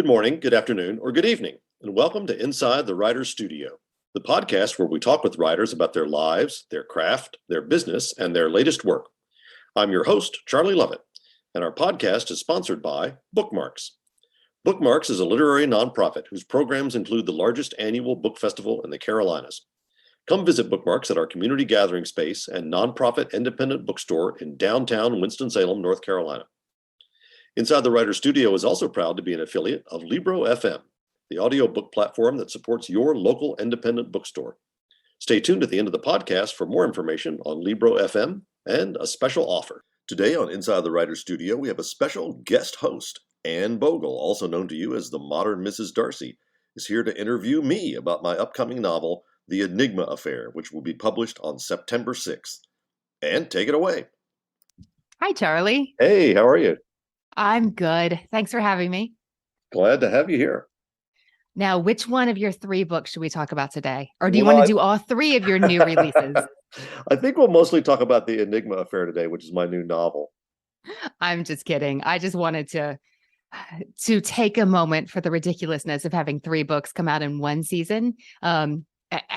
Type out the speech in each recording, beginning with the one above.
morning, good afternoon, or good evening, and welcome to Inside the Writer's Studio, the podcast where we talk with writers about their lives, their craft, their business, and their latest work. I'm your host, Charlie Lovett, and our podcast is sponsored by Bookmarks. Bookmarks is a literary nonprofit whose programs include the largest annual book festival in the Carolinas. Come visit Bookmarks at our community gathering space and nonprofit independent bookstore in downtown Winston-Salem, North Carolina. Inside the Writer's Studio is also proud to be an affiliate of Libro FM, the audiobook platform that supports your local independent bookstore. Stay tuned at the end of the podcast for more information on Libro FM and a special offer. Today on Inside the Writer's Studio, we have a special guest host. Anne Bogel, also known to you as the modern Mrs. Darcy, is here to interview me about my upcoming novel, The Enigma Affair, which will be published on September 6th. Anne, take it away. Hi, Charlie. Hey, how are you? I'm good. Thanks for having me. Glad to have you here. Now, which one of your three books should we talk about today? Or do you want to do all three of your new releases? I think we'll mostly talk about The Enigma Affair today, which is my new novel. I'm just kidding. I just wanted to take a moment for the ridiculousness of having three books come out in one season.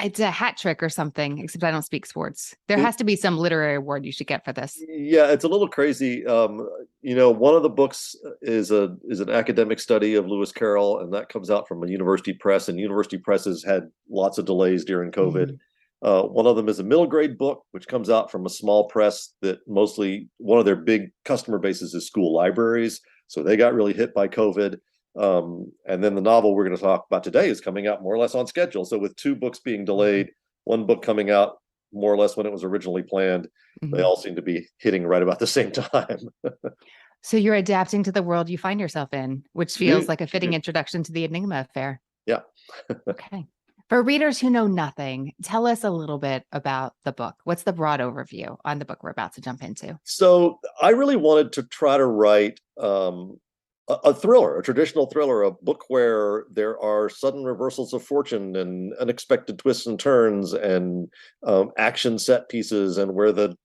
It's a hat trick or something, except I don't speak sports. There has to be some literary award you should get for this. Yeah, it's a little crazy. One of the books is an academic study of Lewis Carroll, and that comes out from a university press, and university presses had lots of delays during COVID. One of them is a middle grade book, which comes out from a small press that mostly one of their big customer bases is school libraries. So they got really hit by COVID. And then the novel we're going to talk about today is coming out more or less on schedule. So with two books being delayed, one book coming out more or less when it was originally planned, they all seem to be hitting right about the same time. So you're adapting to the world you find yourself in, which feels like a fitting introduction to the Enigma Affair. Yeah. Okay. For readers who know nothing, tell us a little bit about the book. What's the broad overview on the book we're about to jump into? So I really wanted to try to write a thriller, a traditional thriller, a book where there are sudden reversals of fortune and unexpected twists and turns and action set pieces, and where the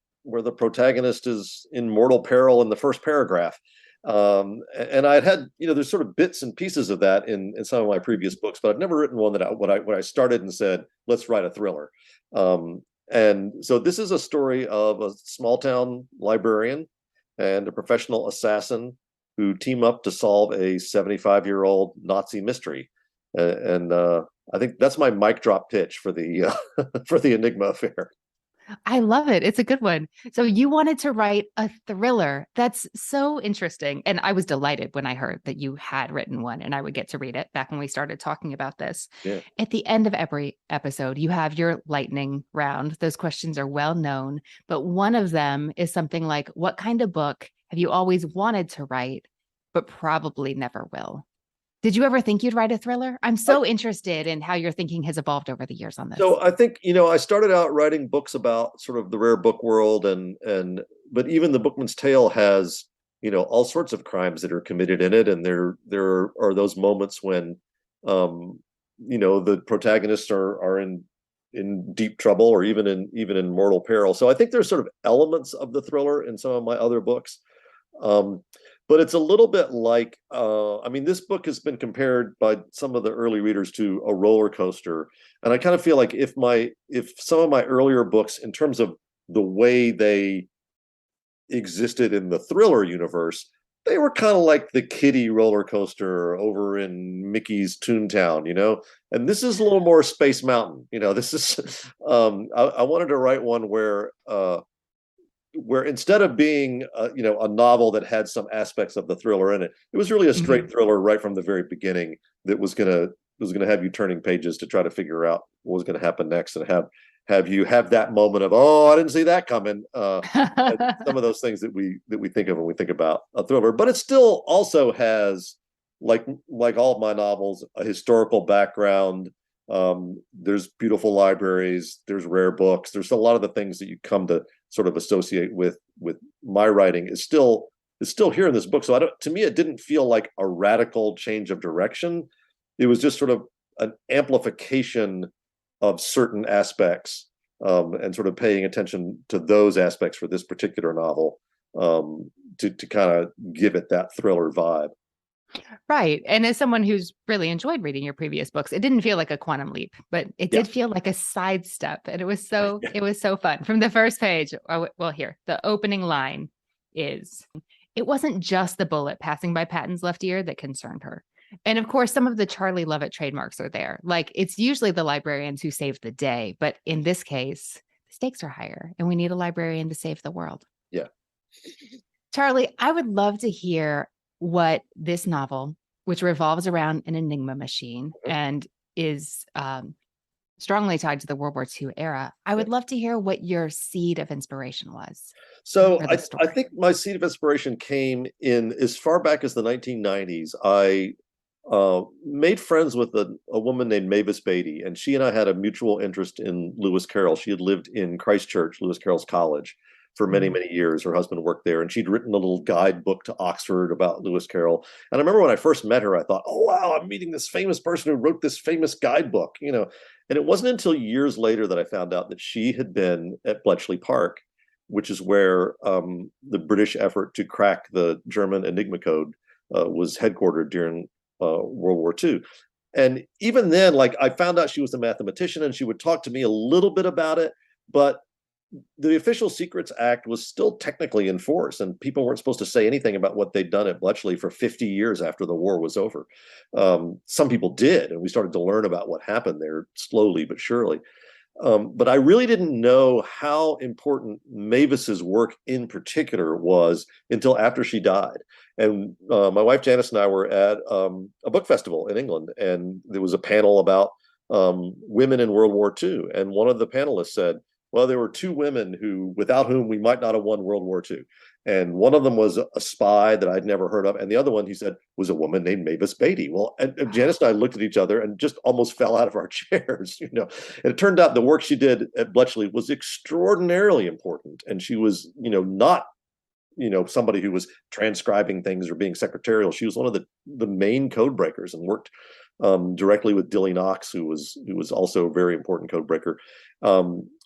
protagonist is in mortal peril in the first paragraph. And I'd had, there's sort of bits and pieces of that in some of my previous books, but I've never written one that when I started and said, let's write a thriller. And so this is a story of a small town librarian and a professional assassin who team up to solve a 75-year-old Nazi mystery. And I think that's my mic drop pitch for the for the Enigma Affair. I love it. It's a good one. So you wanted to write a thriller. That's so interesting. And I was delighted when I heard that you had written one and I would get to read it back when we started talking about this. Yeah. At the end of every episode, you have your lightning round. Those questions are well known, but one of them is something like, what kind of book have you always wanted to write, but probably never will? Did you ever think you'd write a thriller? I'm so interested in how your thinking has evolved over the years on this. So I think, I started out writing books about sort of the rare book world, but even The Bookman's Tale has, all sorts of crimes that are committed in it. And there are those moments when, the protagonists are in deep trouble or even in mortal peril. So I think there's sort of elements of the thriller in some of my other books. But it's a little bit like, this book has been compared by some of the early readers to a roller coaster. And I kind of feel like if some of my earlier books, in terms of the way they existed in the thriller universe, they were kind of like the kiddie roller coaster over in Mickey's Toontown, and this is a little more Space Mountain. This is, I wanted to write one where instead of being a novel that had some aspects of the thriller in it, it was really a straight thriller right from the very beginning that was gonna have you turning pages to try to figure out what was going to happen next, and have you have that moment of, oh, I didn't see that coming. Some of those things that we think of when we think about a thriller, but it still also has, like all of my novels, a historical background. There's beautiful libraries, there's rare books, there's a lot of the things that you come to sort of associate with my writing is still here in this book. So to me, it didn't feel like a radical change of direction. It was just sort of an amplification of certain aspects, and sort of paying attention to those aspects for this particular novel, to kind of give it that thriller vibe. Right. And as someone who's really enjoyed reading your previous books, it didn't feel like a quantum leap, but it Yeah. did feel like a sidestep. And it was so fun. From the first page, well, here, the opening line is, it wasn't just the bullet passing by Patton's left ear that concerned her. And of course, some of the Charlie Lovett trademarks are there. Like, it's usually the librarians who save the day, but in this case, the stakes are higher and we need a librarian to save the world. Yeah. Charlie, I would love to hear what this novel, which revolves around an Enigma machine and is strongly tied to the World War II era, I would love to hear what your seed of inspiration was. So for the I story. think my seed of inspiration came in as far back as the 1990s. I made friends with a woman named Mavis Beatty, and she and I had a mutual interest in Lewis Carroll. She had lived in Christchurch, Lewis Carroll's college, for many, many years. Her husband worked there, and she'd written a little guidebook to Oxford about Lewis Carroll. And I remember when I first met her, I thought, oh, wow, I'm meeting this famous person who wrote this famous guidebook, you know. And it wasn't until years later that I found out that she had been at Bletchley Park, which is where the British effort to crack the German Enigma code was headquartered during World War II. And even then, like, I found out she was a mathematician and she would talk to me a little bit about it, but the Official Secrets Act was still technically in force, and people weren't supposed to say anything about what they'd done at Bletchley for 50 years after the war was over. Some people did, and we started to learn about what happened there slowly but surely. But I really didn't know how important Mavis's work in particular was until after she died. And my wife Janice and I were at a book festival in England, and there was a panel about women in World War II. And one of the panelists said, well, there were two women without whom we might not have won World War II. And one of them was a spy that I'd never heard of. And the other one, he said, was a woman named Mavis Beatty. Well, and Janice and I looked at each other and just almost fell out of our chairs, you know. And it turned out the work she did at Bletchley was extraordinarily important. And she was, you know, not, you know, somebody who was transcribing things or being secretarial. She was one of the main code breakers and worked directly with Dilly Knox, who was also a very important code breaker.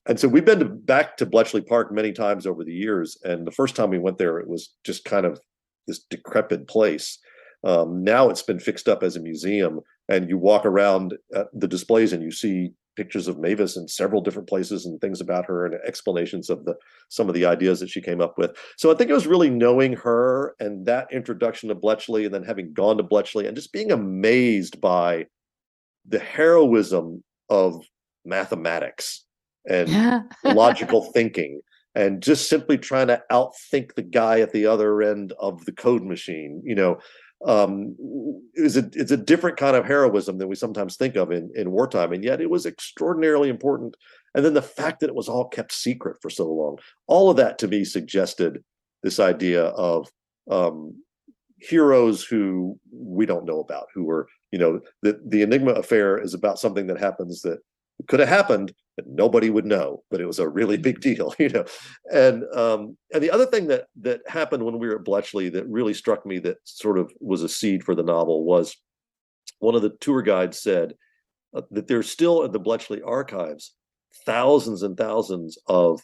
And so we've been back to Bletchley Park many times over the years. And the first time we went there, it was just kind of this decrepit place. Now it's been fixed up as a museum, and you walk around at the displays and you see pictures of Mavis in several different places and things about her and explanations of some of the ideas that she came up with. So I think it was really knowing her and that introduction to Bletchley, and then having gone to Bletchley and just being amazed by the heroism of mathematics and logical thinking, and just simply trying to outthink the guy at the other end of the code machine, you know. It's a different kind of heroism than we sometimes think of in wartime, and yet it was extraordinarily important. And then the fact that it was all kept secret for so long, all of that to me suggested this idea of heroes who we don't know about, who were, you know, the Enigma Affair is about something that happens that could have happened that nobody would know, but it was a really big deal, you know. And the other thing that happened when we were at Bletchley that really struck me, that sort of was a seed for the novel, was one of the tour guides said that there's still in the Bletchley archives thousands and thousands of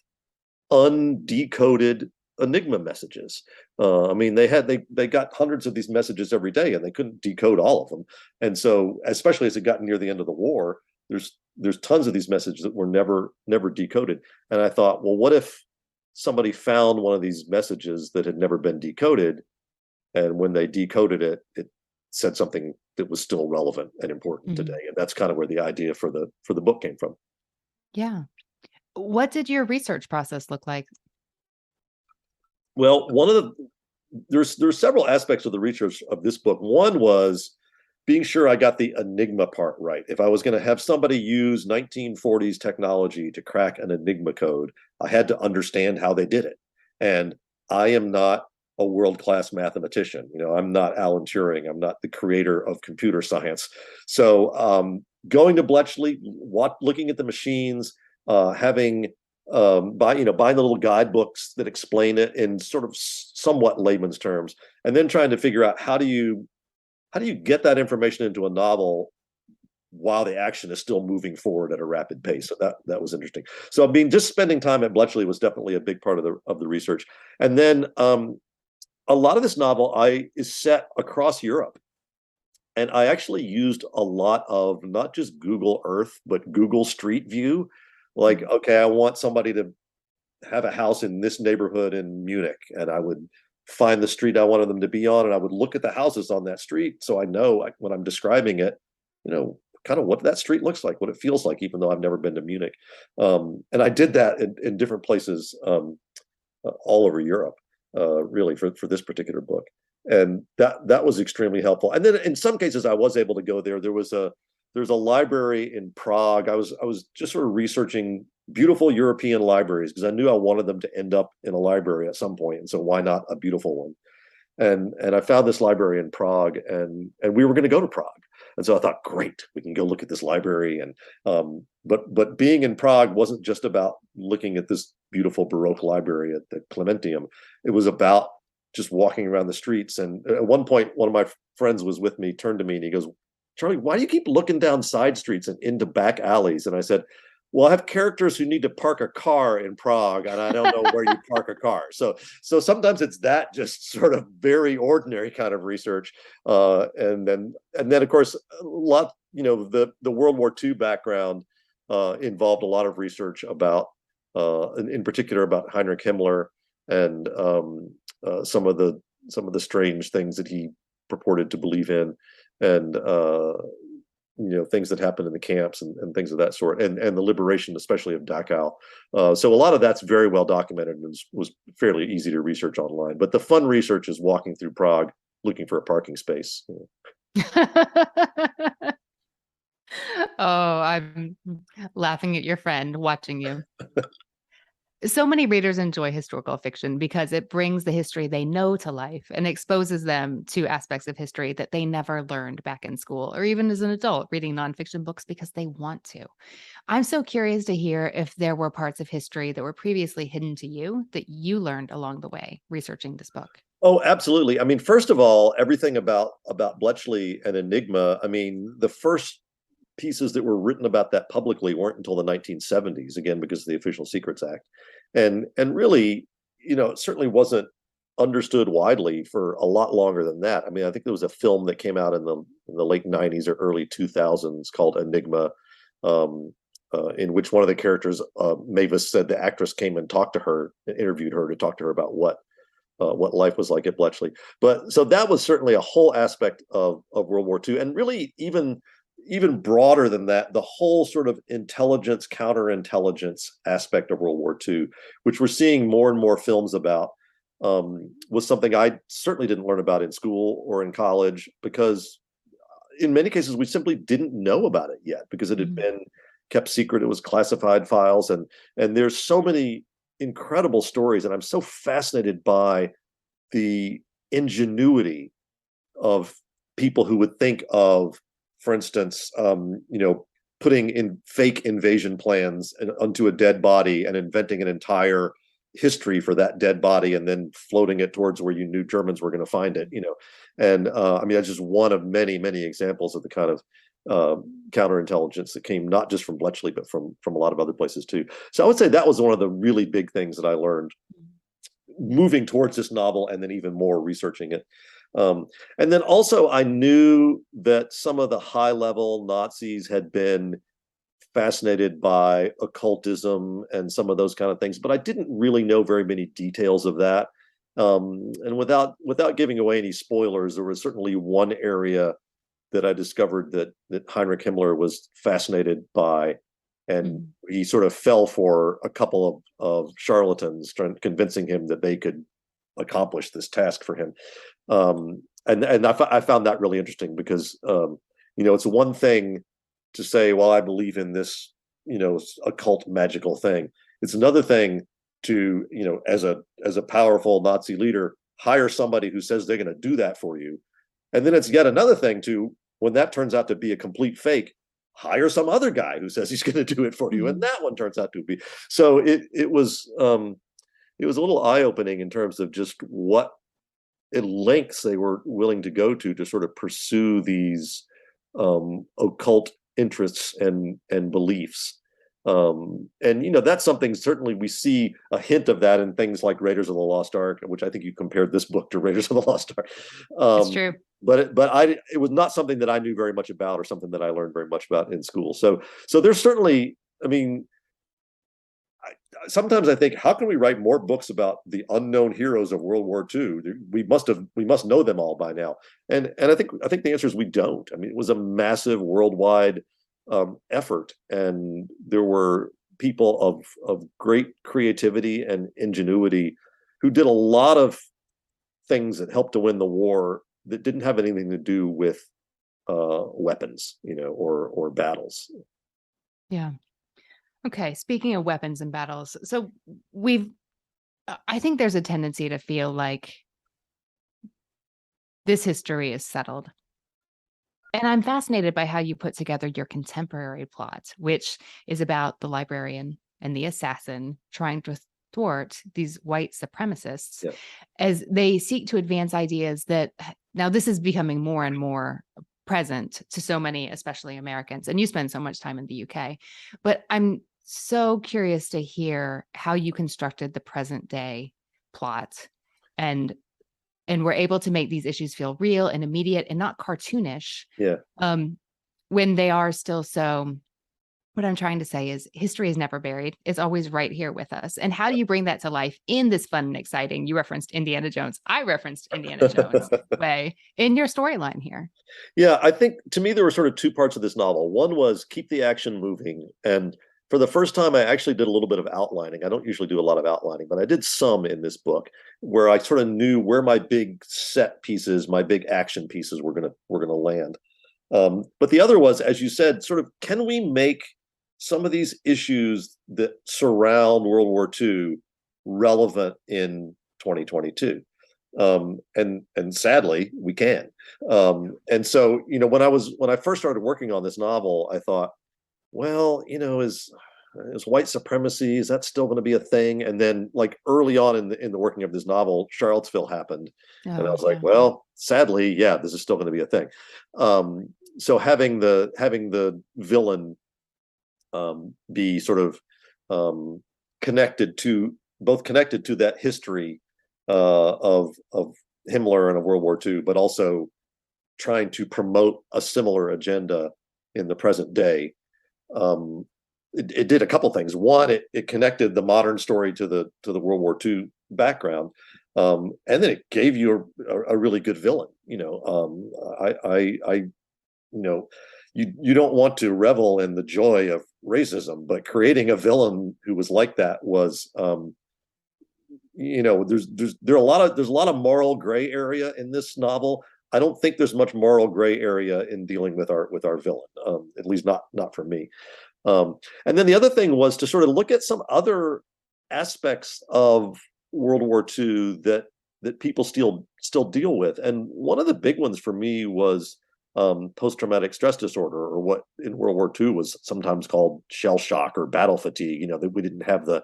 undecoded Enigma messages. I mean, they got hundreds of these messages every day, and they couldn't decode all of them. And so, especially as it got near the end of the war, there's tons of these messages that were never decoded. And I thought, well, what if somebody found one of these messages that had never been decoded, and when they decoded it, it said something that was still relevant and important today. And that's kind of where the idea for the book came from. Yeah. What did your research process look like? Well, there's several aspects of the research of this book. One was being sure I got the Enigma part right. If I was going to have somebody use 1940s technology to crack an Enigma code, I had to understand how they did it. And I am not a world-class mathematician. You know, I'm not Alan Turing. I'm not the creator of computer science. So going to Bletchley, looking at the machines, buying the little guidebooks that explain it in sort of somewhat layman's terms, and then trying to figure out how do you get that information into a novel while the action is still moving forward at a rapid pace. So that was interesting. So I mean, just spending time at Bletchley was definitely a big part of the research. And then a lot of this novel is set across Europe. And I actually used a lot of not just Google Earth, but Google Street View. Like, okay, I want somebody to have a house in this neighborhood in Munich, and I would find the street I wanted them to be on, and I would look at the houses on that street so I know, like, when I'm describing it, kind of what that street looks like, what it feels like, even though I've never been to Munich. And I did that in different places all over Europe, really, for this particular book. And that was extremely helpful. And then in some cases, I was able to go there. There's a library in Prague. I was just sort of researching beautiful European libraries because I knew I wanted them to end up in a library at some point, and so why not a beautiful one? And I found this library in Prague, and we were going to go to Prague, and so I thought, great, we can go look at this library. And but being in Prague wasn't just about looking at this beautiful Baroque library at the Clementium. It was about just walking around the streets. And at one point, one of my friends was with me, turned to me, and he goes, "Charlie, why do you keep looking down side streets and into back alleys?" And I said, "Well, I have characters who need to park a car in Prague, and I don't know where you park a car." So sometimes it's that just sort of very ordinary kind of research, and then of course a lot. The World War II background involved a lot of research about, in particular, about Heinrich Himmler and some of the strange things that he purported to believe in, and things that happened in the camps and things of that sort, and the liberation, especially of Dachau. So a lot of that's very well documented and was fairly easy to research online. But the fun research is walking through Prague looking for a parking space. Oh, I'm laughing at your friend watching you. So many readers enjoy historical fiction because it brings the history they know to life and exposes them to aspects of history that they never learned back in school or even as an adult reading nonfiction books because they want to. I'm so curious to hear if there were parts of history that were previously hidden to you that you learned along the way researching this book. Oh, absolutely. I mean, first of all, everything about Bletchley and Enigma, I mean, the first pieces that were written about that publicly weren't until the 1970s, again, because of the Official Secrets Act. And really, it certainly wasn't understood widely for a lot longer than that. I mean, I think there was a film that came out in the late 90s or early 2000s called Enigma, in which one of the characters, Mavis, said the actress came and talked to her and interviewed her to talk to her about what life was like at Bletchley. But so that was certainly a whole aspect of World War II, and really even broader than that, the whole sort of intelligence, counterintelligence aspect of World War II, which we're seeing more and more films about, was something I certainly didn't learn about in school or in college, because in many cases we simply didn't know about it yet because it had been kept secret. It was classified files, and there's so many incredible stories, and I'm so fascinated by the ingenuity of people who would think of, for instance, putting in fake invasion plans onto a dead body and inventing an entire history for that dead body and then floating it towards where you knew Germans were going to find it, And I mean, that's just one of many, many examples of the kind of counterintelligence that came not just from Bletchley, but from a lot of other places too. So I would say that was one of the really big things that I learned moving towards this novel, and then even more researching it. And then also I knew that some of the high-level Nazis had been fascinated by occultism and some of those kind of things, but I didn't really know very many details of that. And without giving away any spoilers, there was certainly one area that I discovered that Heinrich Himmler was fascinated by, and he sort of fell for a couple of charlatans convincing him that they could accomplish this task for him. And I found that really interesting because it's one thing to say, well, I believe in this occult magical thing. It's another thing to as a powerful Nazi leader, hire somebody who says they're going to do that for you, and then it's yet another thing to, when that turns out to be a complete fake, hire some other guy who says he's going to do it for you, and that one turns out to be. So it was a little eye-opening in terms of just what lengths they were willing to go to sort of pursue these occult interests and beliefs. And that's something certainly we see a hint of that in things like Raiders of the Lost Ark, which I think you compared this book to Raiders of the Lost Ark. It's true. it was not something that I knew very much about or something that I learned very much about in school. So there's certainly, I mean, sometimes I think, how can we write more books about the unknown heroes of World War II? We must know them all by now. And I think the answer is we don't. I mean, it was a massive worldwide effort, and there were people of great creativity and ingenuity who did a lot of things that helped to win the war that didn't have anything to do with weapons, or battles. Yeah. Okay. Speaking of weapons and battles, so I think there's a tendency to feel like this history is settled. And I'm fascinated by how you put together your contemporary plot, which is about the librarian and the assassin trying to thwart these white supremacists as they seek to advance ideas that now this is becoming more and more present to so many, especially Americans. And you spend so much time in the UK, but I'm so curious to hear how you constructed the present day plot and we're able to make these issues feel real and immediate and not cartoonish. When they are still so. What I'm trying to say is history is never buried. It's always right here with us. And how do you bring that to life in this fun and exciting? You referenced Indiana Jones. I referenced Indiana Jones way in your storyline here. Yeah, I think to me there were sort of two parts of this novel. One was keep the action moving. And for the first time, I actually did a little bit of outlining. I don't usually do a lot of outlining, but I did some in this book where I sort of knew where my big set pieces, my big action pieces were gonna land. But the other was, as you said, sort of, can we make some of these issues that surround World War II relevant in 2022? And sadly, we can. And so, when I first started working on this novel, I thought, well, is white supremacy, is that still going to be a thing? And then, like, early on in the working of this novel, Charlottesville happened, and I was like, well, sadly, yeah, this is still going to be a thing. So having the villain be sort of connected to that history of Himmler and of World War II, but also trying to promote a similar agenda in the present day. It did a couple things. One, it connected the modern story to the World War II background, and then it gave you a really good villain. You don't want to revel in the joy of racism, but creating a villain who was like that was, there's a lot of moral gray area in this novel. I don't think there's much moral gray area in dealing with our villain, at least not for me. And then the other thing was to sort of look at some other aspects of World War II that people still deal with. And one of the big ones for me was post-traumatic stress disorder, or what in World War II was sometimes called shell shock or battle fatigue. That we didn't have the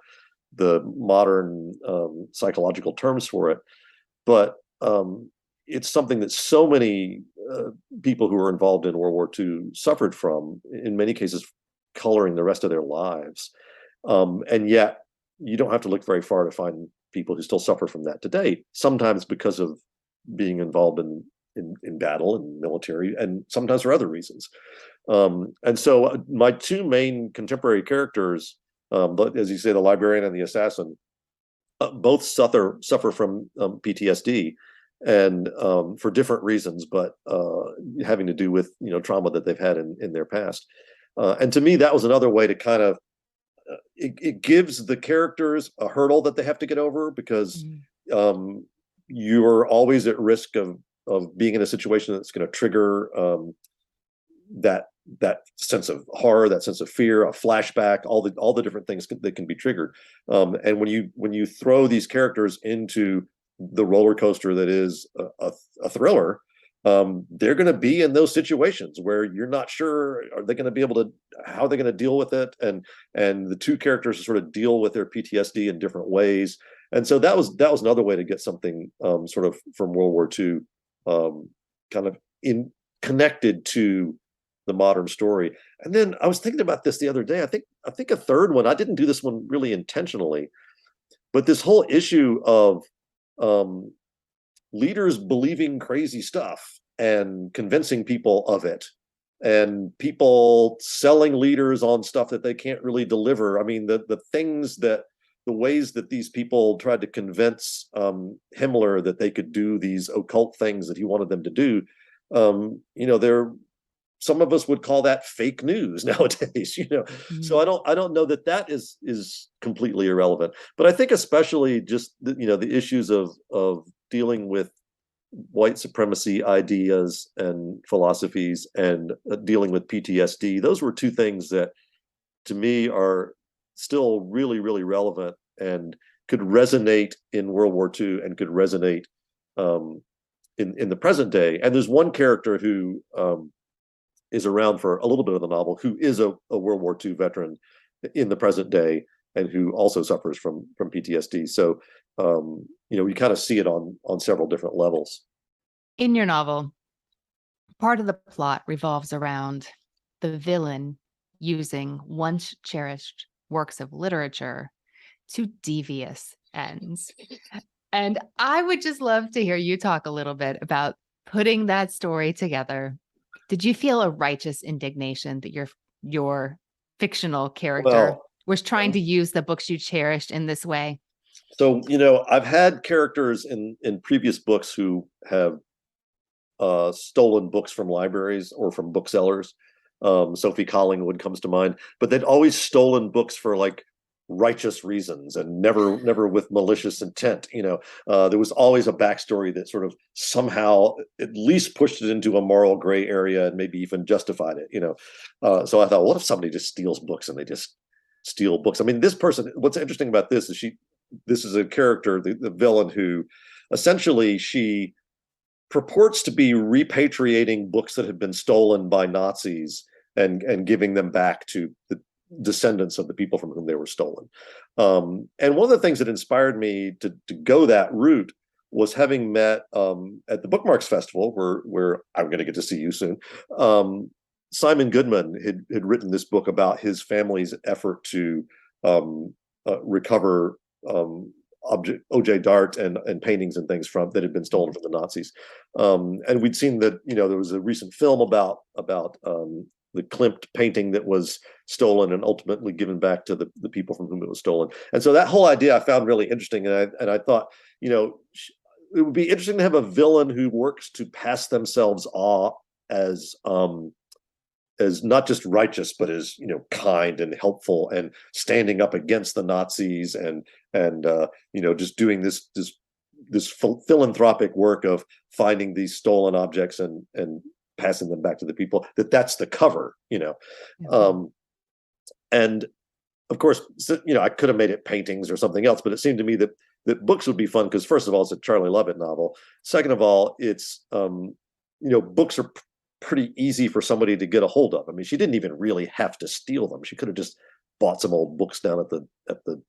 modern psychological terms for it, but it's something that so many people who were involved in World War II suffered from, in many cases coloring the rest of their lives. And yet you don't have to look very far to find people who still suffer from that today, sometimes because of being involved in battle and military, and sometimes for other reasons. And so my two main contemporary characters, but as you say, the librarian and the assassin, both suffer from PTSD, and for different reasons, but having to do with trauma that they've had in their past. And to me, that was another way to kind of it gives the characters a hurdle that they have to get over, because you're always at risk of being in a situation that's going to trigger that sense of horror, that sense of fear, a flashback, all the different things that can be triggered. And when you throw these characters into the roller coaster that is a thriller, they're going to be in those situations where you're not sure, are they going to be able to, how are they going to deal with it? And the two characters sort of deal with their PTSD in different ways. And so that was another way to get something sort of from World War II kind of connected to the modern story. And then I was thinking about this the other day. I think a third one, I didn't do this one really intentionally, but this whole issue of leaders believing crazy stuff and convincing people of it, and people selling leaders on stuff that they can't really deliver. I mean, the ways that these people tried to convince Himmler that they could do these occult things that he wanted them to do, they're some of us would call that fake news nowadays, Mm. So I don't know that is completely irrelevant, but I think especially just the issues of dealing with white supremacy ideas and philosophies, and dealing with PTSD. Those were two things that to me are still really, really relevant and could resonate in World War II and could resonate in the present day. And there's one character who is around for a little bit of the novel who is a World War II veteran in the present day and who also suffers from PTSD. So you kind of see it on several different levels. In your novel, part of the plot revolves around the villain using once cherished works of literature to devious ends. And I would just love to hear you talk a little bit about putting that story together. Did you feel a righteous indignation that your fictional character was trying to use the books you cherished in this way? So, I've had characters in previous books who have stolen books from libraries or from booksellers. Sophie Collingwood comes to mind, but they'd always stolen books for like righteous reasons and never with malicious intent. There was always a backstory that sort of somehow at least pushed it into a moral gray area and maybe even justified it. So I thought, what if somebody just steals books and they just steal books? I mean, this person, what's interesting about this is this is a character, the villain, who essentially she purports to be repatriating books that had been stolen by Nazis and giving them back to the descendants of the people from whom they were stolen. And one of the things that inspired me to go that route was having met at the Bookmarks Festival, where I'm going to get to see you soon. Simon Goodman had written this book about his family's effort to recover O.J. Dart and paintings and things that had been stolen from the Nazis. And we'd seen that there was a recent film about the Klimt painting that was stolen and ultimately given back to the people from whom it was stolen. And so that whole idea I found really interesting. And I thought, it would be interesting to have a villain who works to pass themselves off as not just righteous, but as kind and helpful and standing up against the Nazis and just doing this philanthropic work of finding these stolen objects and passing them back to the people. That's the cover, Yeah. And of course, I could have made it paintings or something else, but it seemed to me that books would be fun because, first of all, it's a Charlie Lovett novel. Second of all, it's books are pretty easy for somebody to get a hold of. I mean, she didn't even really have to steal them. She could have just bought some old books down at the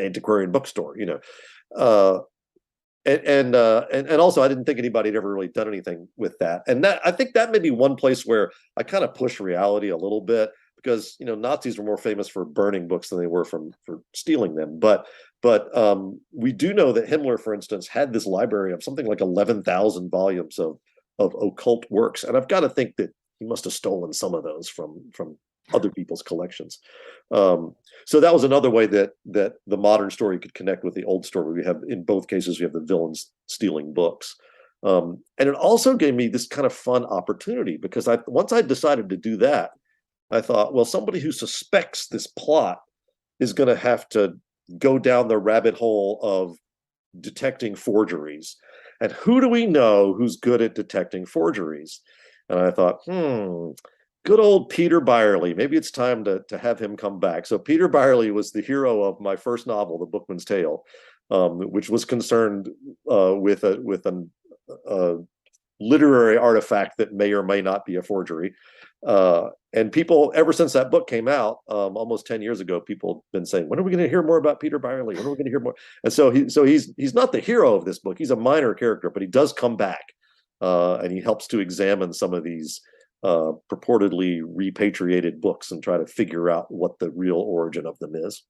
antiquarian bookstore, and also I didn't think anybody had ever really done anything with that. And I think that may be one place where I kind of push reality a little bit, because Nazis were more famous for burning books than they were for stealing them. But we do know that Himmler, for instance, had this library of something like 11,000 volumes of occult works, and I've got to think that he must have stolen some of those from other people's collections. So that was another way that the modern story could connect with the old story. We have, in both cases, we have the villains stealing books, and it also gave me this kind of fun opportunity, because once I decided to do that, I thought, well, somebody who suspects this plot is going to have to go down the rabbit hole of detecting forgeries. And who do we know who's good at detecting forgeries? And I thought, good old Peter Byerly. Maybe it's time to have him come back. So Peter Byerly was the hero of my first novel, The Bookman's Tale, which was concerned with a literary artifact that may or may not be a forgery. And people, ever since that book came out, almost 10 years ago, people have been saying, when are we going to hear more about Peter Byerly? When are we going to hear more? And so he's not the hero of this book. He's a minor character, but he does come back, and he helps to examine some of these purportedly repatriated books and try to figure out what the real origin of them is.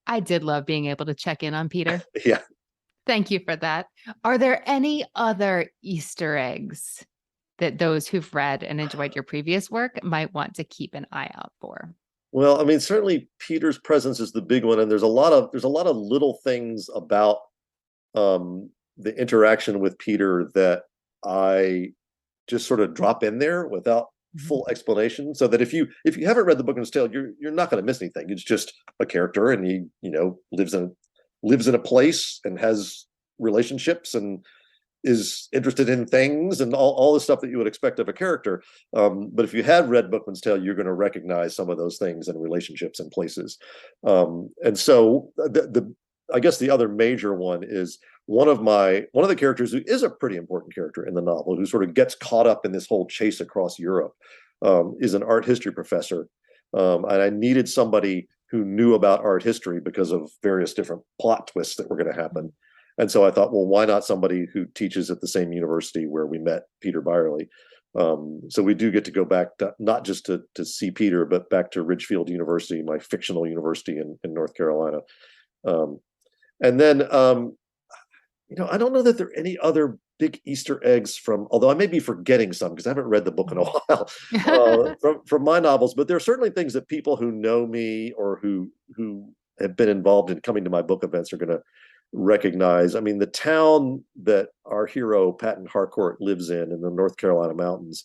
I did love being able to check in on Peter. Yeah. Thank you for that. Are there any other Easter eggs that those who've read and enjoyed your previous work might want to keep an eye out for? Well, I mean, certainly Peter's presence is the big one, and there's a lot of little things about the interaction with Peter that I just sort of drop in there without full explanation, so that if you haven't read the book in its tale, you're not going to miss anything. It's just a character, and he lives in a place and has relationships and is interested in things and all the stuff that you would expect of a character. But if you had read Bookman's Tale, you're going to recognize some of those things and relationships and places. And so I guess the other major one is one of the characters who is a pretty important character in the novel, who sort of gets caught up in this whole chase across Europe, is an art history professor. And I needed somebody who knew about art history because of various different plot twists that were going to happen. And so I thought, well, why not somebody who teaches at the same university where we met Peter Byerly? So we do get to go back to, not just to see Peter, but back to Ridgefield University, my fictional university in North Carolina. And then, I don't know that there are any other big Easter eggs although I may be forgetting some because I haven't read the book in a while, from my novels, but there are certainly things that people who know me or who have been involved in coming to my book events are going to recognize. I mean, the town that our hero Patton Harcourt lives in the North Carolina mountains.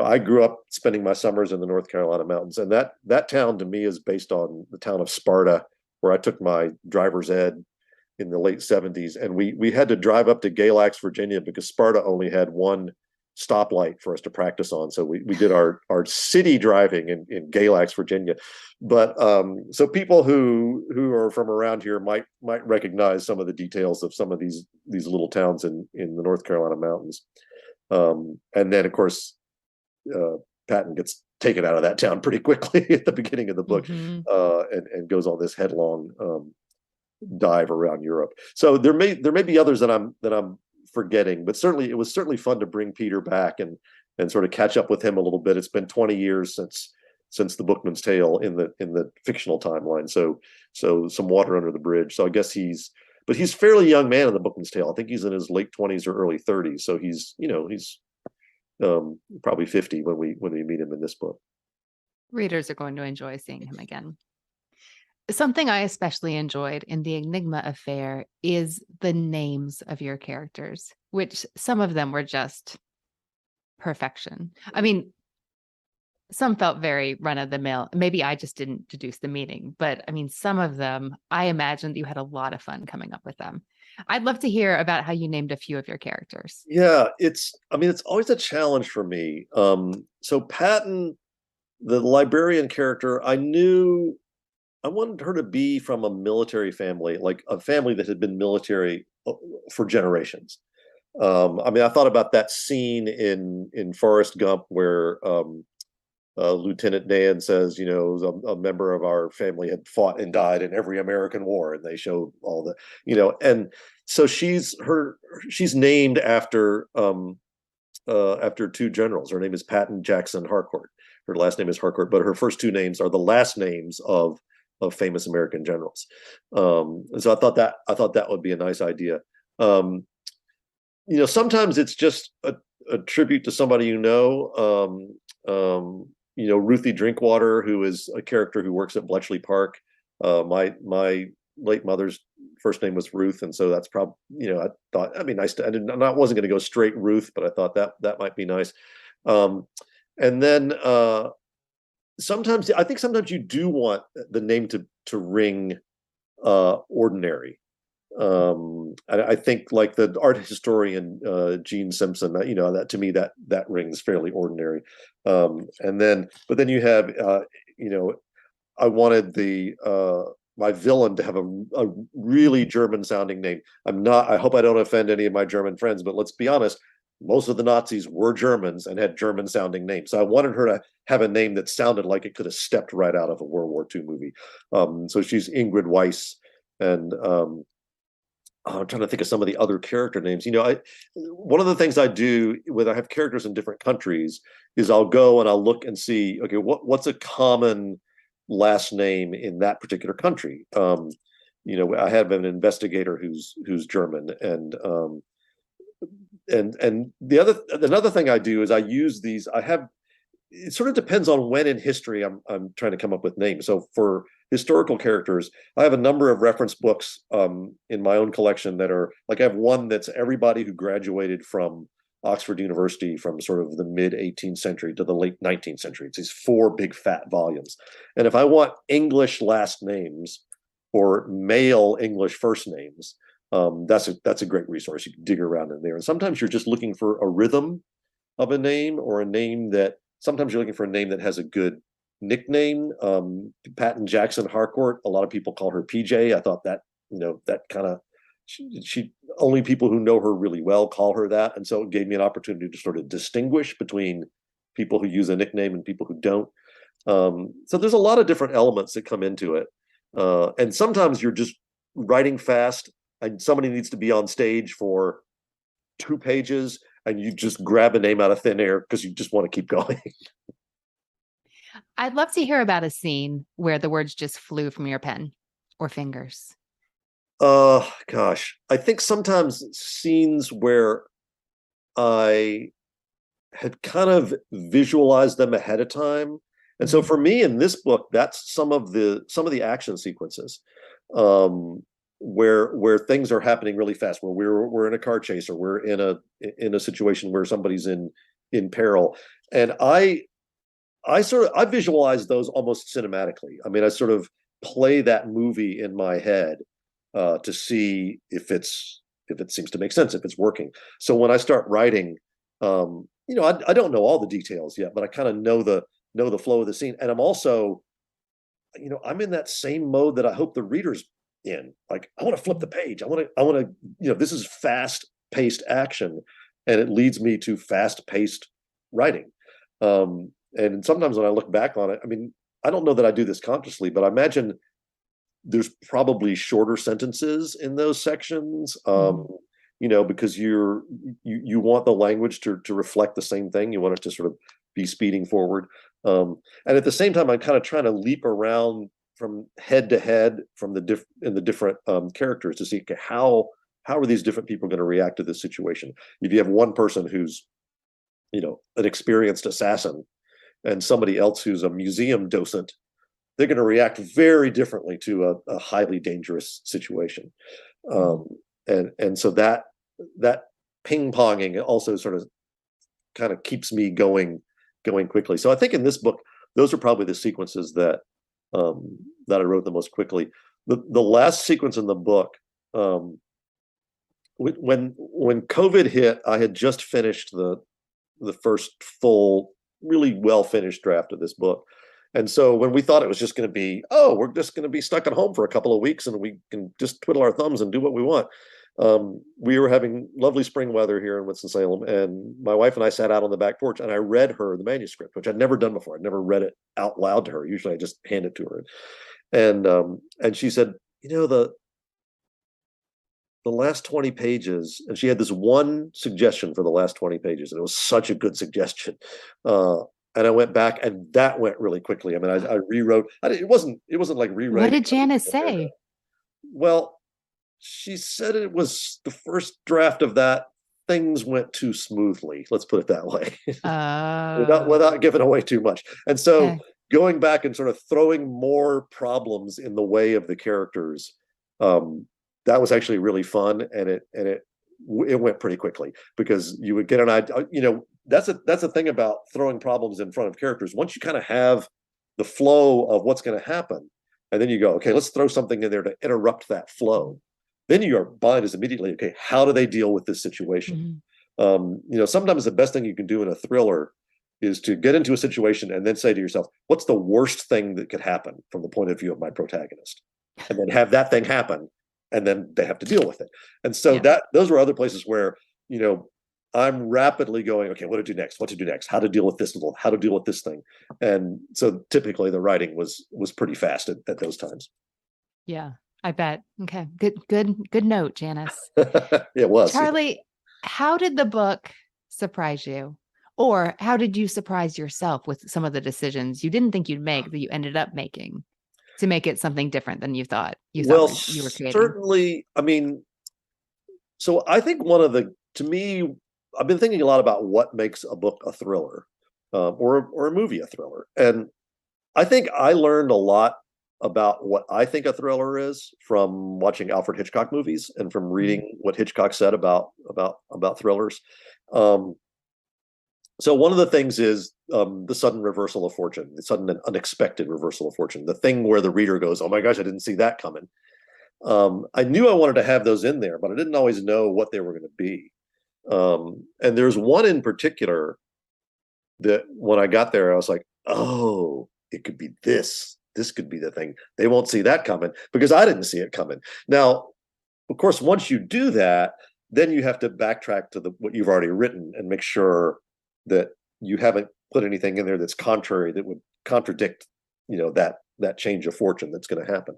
I grew up spending my summers in the North Carolina mountains, and that town to me is based on the town of Sparta, where I took my driver's ed in the late 70s, and we had to drive up to Galax, Virginia, because Sparta only had one stoplight for us to practice on. So we did our city driving in Galax, Virginia. But so people who are from around here might recognize some of the details of some of these little towns in the North Carolina mountains. And then of course Patton gets taken out of that town pretty quickly at the beginning of the book, and goes on this headlong dive around Europe. So there may be others that I'm forgetting, but certainly it was fun to bring Peter back and sort of catch up with him a little bit. It's been 20 years since the Bookman's Tale in the fictional timeline. So some water under the bridge. So I guess he's fairly young man in the Bookman's Tale. I think he's in his late 20s or early 30s. So he's probably 50 when we meet him in this book. Readers are going to enjoy seeing him again. Something I especially enjoyed in the Enigma Affair is the names of your characters, which some of them were just perfection. I mean, some felt very run of the mill. Maybe I just didn't deduce the meaning, but I mean, some of them, I imagined you had a lot of fun coming up with them. I'd love to hear about how you named a few of your characters. Yeah, it's always a challenge for me. So Patton, the librarian character, I wanted her to be from a military family, like a family that had been military for generations. I thought about that scene in Forrest Gump where Lieutenant Dan says, a member of our family had fought and died in every American war, and they show all the, and so she's named after two generals. Her name is Patton Jackson Harcourt. Her last name is Harcourt, but her first two names are the last names of famous American generals. And so I thought that would be a nice idea. Sometimes it's just a tribute to somebody Ruthie Drinkwater, who is a character who works at Bletchley Park. My late mother's first name was Ruth, and so that's probably, I thought that'd be nice to. I wasn't going to go straight Ruth, but I thought that might be nice. And then sometimes you do want the name to ring ordinary. I think like the art historian Gene Simpson, that to me that rings fairly ordinary. But then you have I wanted my villain to have a really German sounding name. I hope I don't offend any of my German friends, but let's be honest, most of the Nazis were Germans and had German sounding names. So I wanted her to have a name that sounded like it could have stepped right out of a World War II movie. So she's Ingrid Weiss, and I'm trying to think of some of the other character names. One of the things I do when I have characters in different countries is I'll go and I'll look and see, okay, what's a common last name in that particular country? I have an investigator who's German, and another thing I do is I use these. It sort of depends on when in history I'm trying to come up with names. So for historical characters, I have a number of reference books in my own collection that are like, I have one that's everybody who graduated from Oxford University from sort of the mid 18th century to the late 19th century. It's these 4 big fat volumes. And if I want English last names or male English first names, that's a great resource. You can dig around in there. And sometimes you're just looking for a rhythm of a name, or a name that sometimes you're looking for a name that has a good nickname. Patton Jackson Harcourt, a lot of people call her PJ. I thought that, that kind of, she only people who know her really well call her that. And so it gave me an opportunity to sort of distinguish between people who use a nickname and people who don't. So there's a lot of different elements that come into it. And sometimes you're just writing fast and somebody needs to be on stage for 2 pages and you just grab a name out of thin air because you just want to keep going. I'd love to hear about a scene where the words just flew from your pen or fingers. Gosh, I think sometimes scenes where I had kind of visualized them ahead of time. And so for me in this book, that's some of the action sequences, where things are happening really fast, where we're in a car chase, or we're in a situation where somebody's in peril. And I visualize those almost cinematically. I mean, I sort of play that movie in my head to see if it seems to make sense, if it's working. So when I start writing, I don't know all the details yet, but I kind of know the flow of the scene. And I'm also, I'm in that same mode that I hope the reader's in. Like, I want to flip the page. I want to, this is fast-paced action, and it leads me to fast-paced writing. And sometimes when I look back on it, I mean, I don't know that I do this consciously, but I imagine there's probably shorter sentences in those sections, because you want the language to reflect the same thing. You want it to sort of be speeding forward. And at the same time, I'm kind of trying to leap around from head to head from the different characters to see, okay, how are these different people going to react to this situation? If you have one person who's, an experienced assassin and somebody else who's a museum docent, they're going to react very differently to a highly dangerous situation. And so that ping-ponging also sort of kind of keeps me going quickly. So I think in this book, those are probably the sequences that I wrote the most quickly. The last sequence in the book, when COVID hit, I had just finished the first full, really well finished draft of this book. And so when we thought it was just going to be, we're just going to be stuck at home for a couple of weeks and we can just twiddle our thumbs and do what we want. We were having lovely spring weather here in Winston-Salem, and my wife and I sat out on the back porch and I read her the manuscript, which I'd never done before. I'd never read it out loud to her. Usually I just hand it to her. And she said, the last 20 pages, and she had this one suggestion for the last 20 pages, and it was such a good suggestion. And I went back, and that went really quickly. I mean, I rewrote. It wasn't like rewriting. What did Janice say? Well, she said it was the first draft of that. Things went too smoothly. Let's put it that way, without giving away too much. And so going back and sort of throwing more problems in the way of the characters, that was actually really fun, and it went pretty quickly, because you would get an idea. That's a thing about throwing problems in front of characters. Once you kind of have the flow of what's going to happen, and then you go, okay, let's throw something in there to interrupt that flow. Then your mind is immediately, okay, how do they deal with this situation? Sometimes the best thing you can do in a thriller is to get into a situation and then say to yourself, what's the worst thing that could happen from the point of view of my protagonist? And then have that thing happen, and then they have to deal with it. And so those were other places where, I'm rapidly going, okay, what to do next, how to deal with this how to deal with this thing. And so typically the writing was pretty fast at those times. Yeah, I bet. Okay. Good note, Janice. It was. Charlie, how did the book surprise you? Or how did you surprise yourself with some of the decisions you didn't think you'd make that you ended up making? to make it something different than you thought Well, you were creating? certainly. I mean, so I think to me, I've been thinking a lot about what makes a book a thriller, or a movie a thriller, and I think I learned a lot about what I think a thriller is from watching Alfred Hitchcock movies and from reading what Hitchcock said about thrillers. Um, so one of the things is the sudden reversal of fortune, the sudden and unexpected reversal of fortune, the thing where the reader goes, "Oh my gosh, I didn't see that coming." I knew I wanted to have those in there, but I didn't always know what they were going to be. And there's one in particular that when I got there, I was like, "Oh, it could be this. This could be the thing. They won't see that coming because I didn't see it coming." Now, of course, once you do that, then you have to backtrack to what you've already written and make sure that you haven't put anything in there that's contrary, that would contradict, that change of fortune that's going to happen.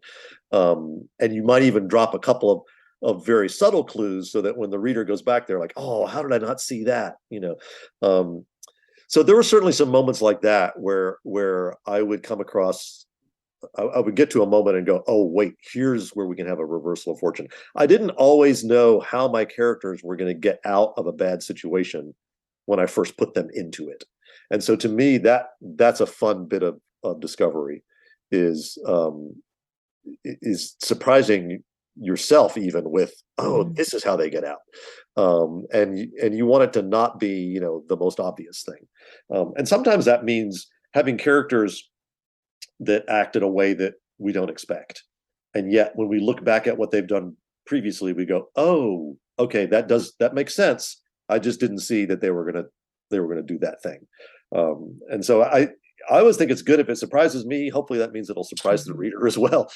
And you might even drop a couple of very subtle clues so that when the reader goes back, they're like, "Oh, how did I not see that?" So there were certainly some moments like that where I would come across, I would get to a moment and go, "Oh, wait, here's where we can have a reversal of fortune." I didn't always know how my characters were going to get out of a bad situation when I first put them into it. And so to me, that's a fun bit of discovery, is surprising yourself even with, "Oh, this is how they get out." And you want it to not be, the most obvious thing. And sometimes that means having characters that act in a way that we don't expect. And yet when we look back at what they've done previously, we go, "Oh, okay, that makes sense. I just didn't see that they were gonna do that thing." And so I always think it's good if it surprises me. Hopefully that means it'll surprise the reader as well.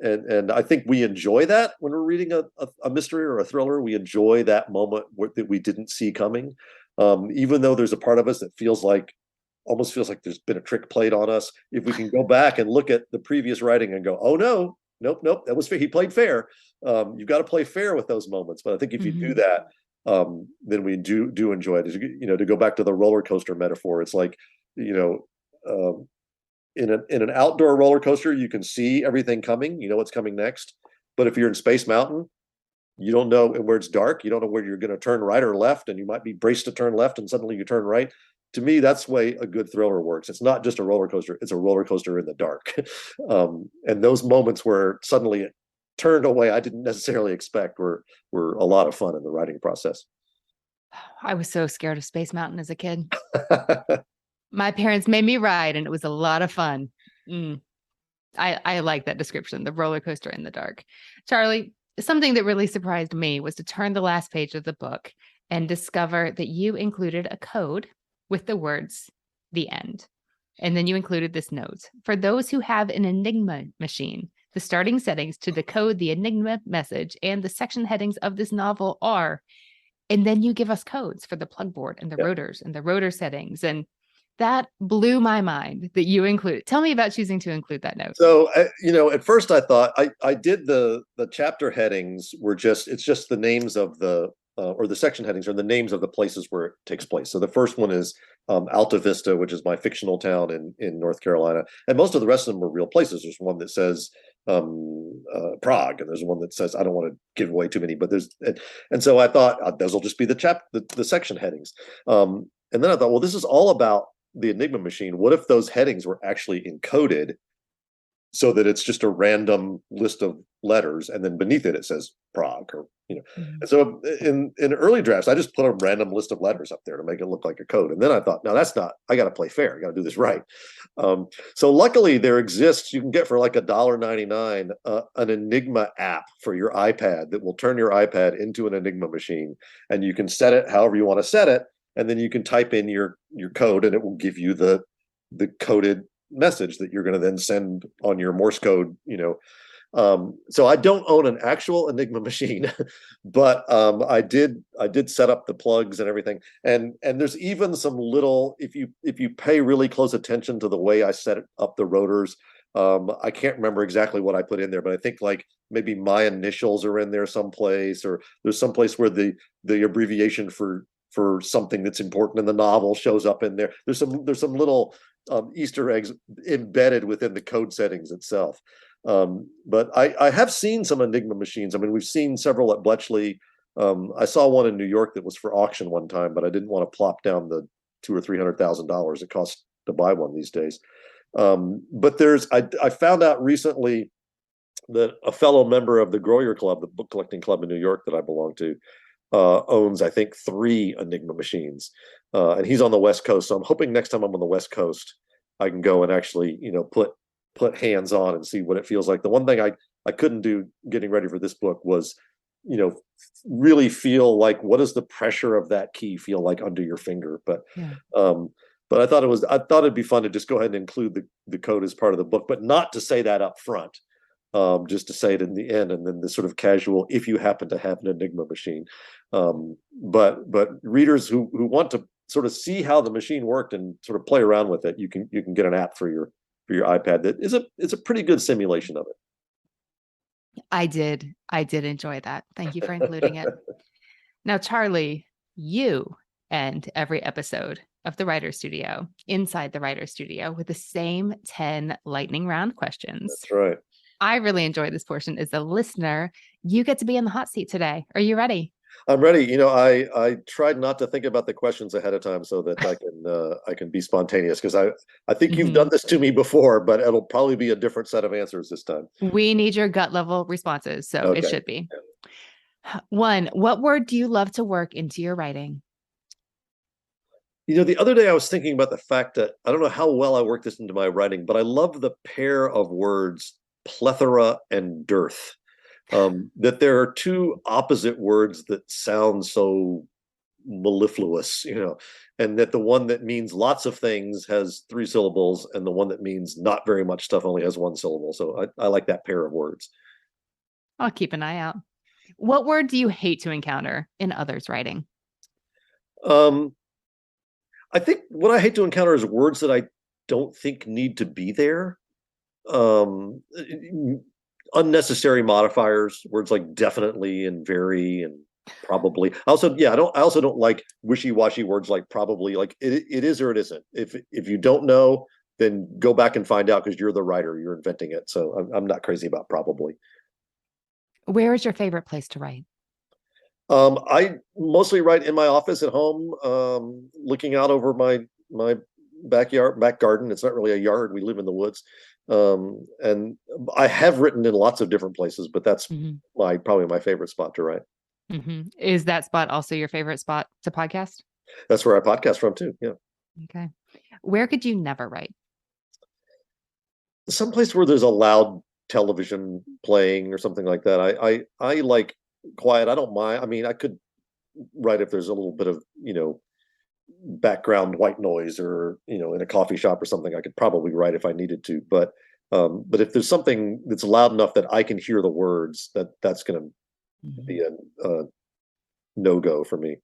And I think we enjoy that when we're reading a mystery or a thriller. We enjoy that moment that we didn't see coming, even though there's a part of us that almost feels like there's been a trick played on us. If we can go back and look at the previous writing and go, "Oh no, nope, that was fair. He played fair." You've got to play fair with those moments. But I think if you do that, then we do enjoy it. To go back to the roller coaster metaphor, it's like, in an outdoor roller coaster, you can see everything coming. You know what's coming next. But if you're in Space Mountain, you don't know, where it's dark. You don't know where you're going to turn right or left, and you might be braced to turn left, and suddenly you turn right. To me, that's the way a good thriller works. It's not just a roller coaster; it's a roller coaster in the dark. And those moments where suddenly it turned away I didn't necessarily expect were a lot of fun in the writing process. I was so scared of Space Mountain as a kid. My parents made me ride, and it was a lot of fun. I like that description, the roller coaster in the dark. Charlie, something that really surprised me was to turn the last page of the book and discover that you included a code with the words, "The End." And then you included this note: "For those who have an Enigma machine, the starting settings to decode the Enigma message and the section headings of this novel are," and then you give us codes for the plug board and the rotors and the rotor settings. And that blew my mind that you included. Tell me about choosing to include that note. So, at first I thought I did the chapter headings it's just the names of or the section headings are the names of the places where it takes place. So the first one is Alta Vista, which is my fictional town in North Carolina. And most of the rest of them are real places. There's one that says Prague, and there's one that says, I don't want to give away too many, but and so I thought those will just be the section headings. And then I thought, well, this is all about the Enigma machine. What if those headings were actually encoded so that it's just a random list of letters, and then beneath it says Prague, or And so in early drafts, I just put a random list of letters up there to make it look like a code. And then I thought, no, that's not. I got to play fair. I got to do this right. So luckily, there exists. You can get for like $1.99 an Enigma app for your iPad that will turn your iPad into an Enigma machine, and you can set it however you want to set it, and then you can type in your code, and it will give you the coded message that you're going to then send on your Morse code. So I don't own an actual Enigma machine, but I did set up the plugs and everything. And there's even some little, if you pay really close attention to the way I set up the rotors, I can't remember exactly what I put in there, but I think like maybe my initials are in there someplace, or there's someplace where the abbreviation for for something that's important in the novel shows up in there. There's some little Easter eggs embedded within the code settings itself. But I have seen some Enigma machines. I mean, we've seen several at Bletchley. I saw one in New York that was for auction one time, but I didn't want to plop down the $200,000 or $300,000 it costs to buy one these days. But I found out recently that a fellow member of the Groyer Club, the book collecting club in New York that I belong to, owns, I think, 3 Enigma machines. And he's on the West Coast. So I'm hoping next time I'm on the West Coast, I can go and actually, put hands on and see what it feels like. The one thing I couldn't do getting ready for this book was, really feel like, what does the pressure of that key feel like under your finger? But I thought it'd be fun to just go ahead and include the code as part of the book, but not to say that up front. Just to say it in the end, and then the sort of casual, if you happen to have an Enigma machine. But readers who want to sort of see how the machine worked and sort of play around with it, you can get an app for your iPad that is a pretty good simulation of it. I did enjoy that. Thank you for including it. Now, Charlie, you end every episode of the Writer Studio, Inside the Writer Studio, with the same 10 lightning round questions. That's right. I really enjoy this portion. As a listener, you get to be in the hot seat today. Are you ready? I'm ready. I tried not to think about the questions ahead of time so that I can be spontaneous, because I think you've done this to me before, but it'll probably be a different set of answers this time. We need your gut level responses, so okay. It should be. 1, what word do you love to work into your writing? The other day I was thinking about the fact that I don't know how well I work this into my writing, but I love the pair of words plethora and dearth. That there are 2 opposite words that sound so mellifluous, and that the one that means lots of things has 3 syllables, and the one that means not very much stuff only has 1 syllable. So I like that pair of words. I'll keep an eye out. What word do you hate to encounter in others' writing? I think what I hate to encounter is words that I don't think need to be there. Unnecessary modifiers, words like definitely and very and probably. I also don't like wishy-washy words like probably. Like it is or it isn't. If you don't know, then go back and find out, because you're the writer, you're inventing it. So I'm not crazy about probably. Where is your favorite place to write? I mostly write in my office at home, looking out over my back garden. It's not really a yard. We live in the woods. And I have written in lots of different places, but that's probably my favorite spot to write. Is that spot also your favorite spot to podcast? That's where I podcast from too. Yeah. Okay. Where could you never write? Someplace where there's a loud television playing or something like that. I like quiet. I don't mind. I mean, I could write if there's a little bit of, background white noise, or, in a coffee shop or something. I could probably write if I needed to. But if there's something that's loud enough that I can hear the words, that's going to be a no-go for me.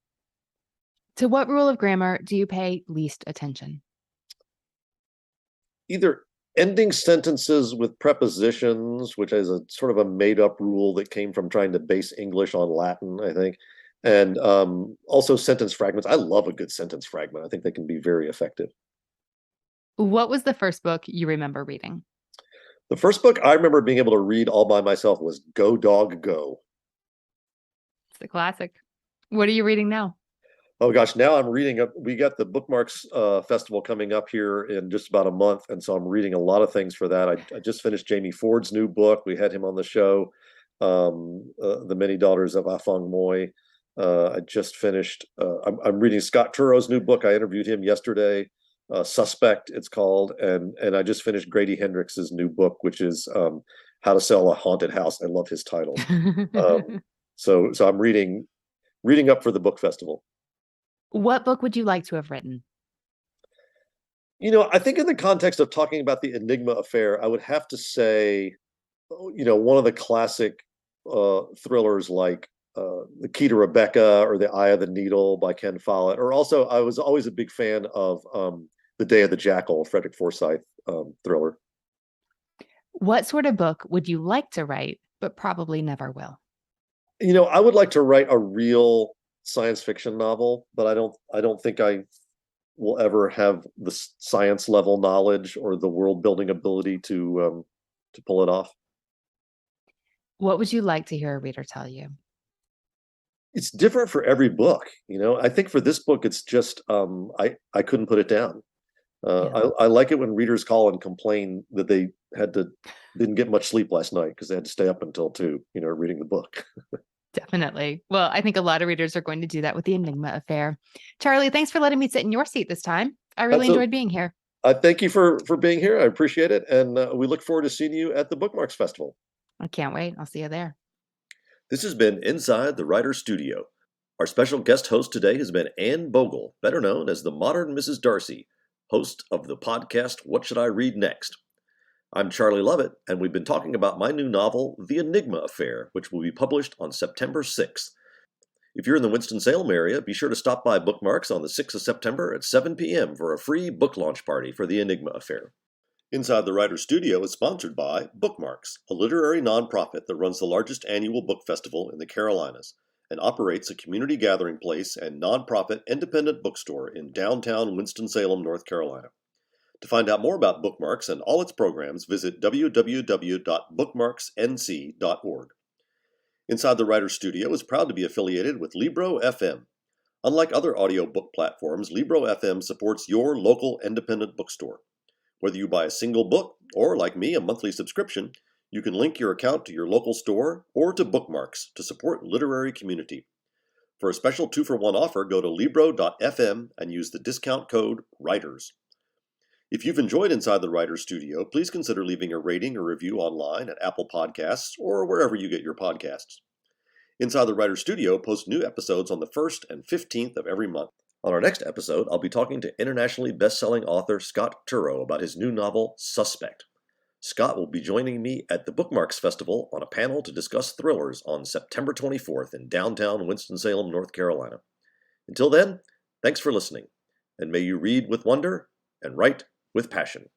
To what rule of grammar do you pay least attention? Either ending sentences with prepositions, which is a sort of a made-up rule that came from trying to base English on Latin, I think. And also sentence fragments. I love a good sentence fragment. I think they can be very effective. What was the first book you remember reading? The first book I remember being able to read all by myself was Go Dog Go. It's a classic. What are you reading now? Oh gosh, now I'm reading we got the Bookmarks Festival coming up here in just about a month, and so I'm reading a lot of things for that. I just finished Jamie Ford's new book. We had him on the show, The Many Daughters of Afong Moy. I just finished. I'm reading Scott Turo's new book. I interviewed him yesterday. Suspect, it's called, and I just finished Grady Hendrix's new book, which is How to Sell a Haunted House. I love his title. So I'm reading up for the book festival. What book would you like to have written? I think in the context of talking about the Enigma Affair, I would have to say, one of the classic thrillers like The Key to Rebecca or The Eye of the Needle by Ken Follett. Or also, I was always a big fan of The Day of the Jackal, Frederick Forsyth thriller. What sort of book would you like to write, but probably never will? I would like to write a real science fiction novel, but I don't think I will ever have the science level knowledge or the world building ability to pull it off. What would you like to hear a reader tell you? It's different for every book. I think for this book, it's just I couldn't put it down. Yeah. I like it when readers call and complain that they didn't get much sleep last night because they had to stay up until 2, reading the book. Definitely. Well, I think a lot of readers are going to do that with the Enigma Affair. Charlie, thanks for letting me sit in your seat this time. I really So enjoyed being here. I thank you for being here. I appreciate it, and we look forward to seeing you at the Bookmarks Festival. I can't wait. I'll see you there. This has been Inside the Writer's Studio. Our special guest host today has been Anne Bogel, better known as the modern Mrs. Darcy, host of the podcast What Should I Read Next? I'm Charlie Lovett, and we've been talking about my new novel, The Enigma Affair, which will be published on September 6th. If you're in the Winston-Salem area, be sure to stop by Bookmarks on the 6th of September at 7 p.m. for a free book launch party for The Enigma Affair. Inside the Writer's Studio is sponsored by Bookmarks, a literary nonprofit that runs the largest annual book festival in the Carolinas and operates a community gathering place and nonprofit independent bookstore in downtown Winston-Salem, North Carolina. To find out more about Bookmarks and all its programs, visit www.bookmarksnc.org. Inside the Writer's Studio is proud to be affiliated with Libro FM. Unlike other audiobook platforms, Libro FM supports your local independent bookstore. Whether you buy a single book or, like me, a monthly subscription, you can link your account to your local store or to Bookmarks to support literary community. For a special 2-for-1 offer, go to libro.fm and use the discount code WRITERS. If you've enjoyed Inside the Writer's Studio, please consider leaving a rating or review online at Apple Podcasts or wherever you get your podcasts. Inside the Writer's Studio posts new episodes on the 1st and 15th of every month. On our next episode, I'll be talking to internationally best-selling author Scott Turow about his new novel, Suspect. Scott will be joining me at the Bookmarks Festival on a panel to discuss thrillers on September 24th in downtown Winston-Salem, North Carolina. Until then, thanks for listening, and may you read with wonder and write with passion.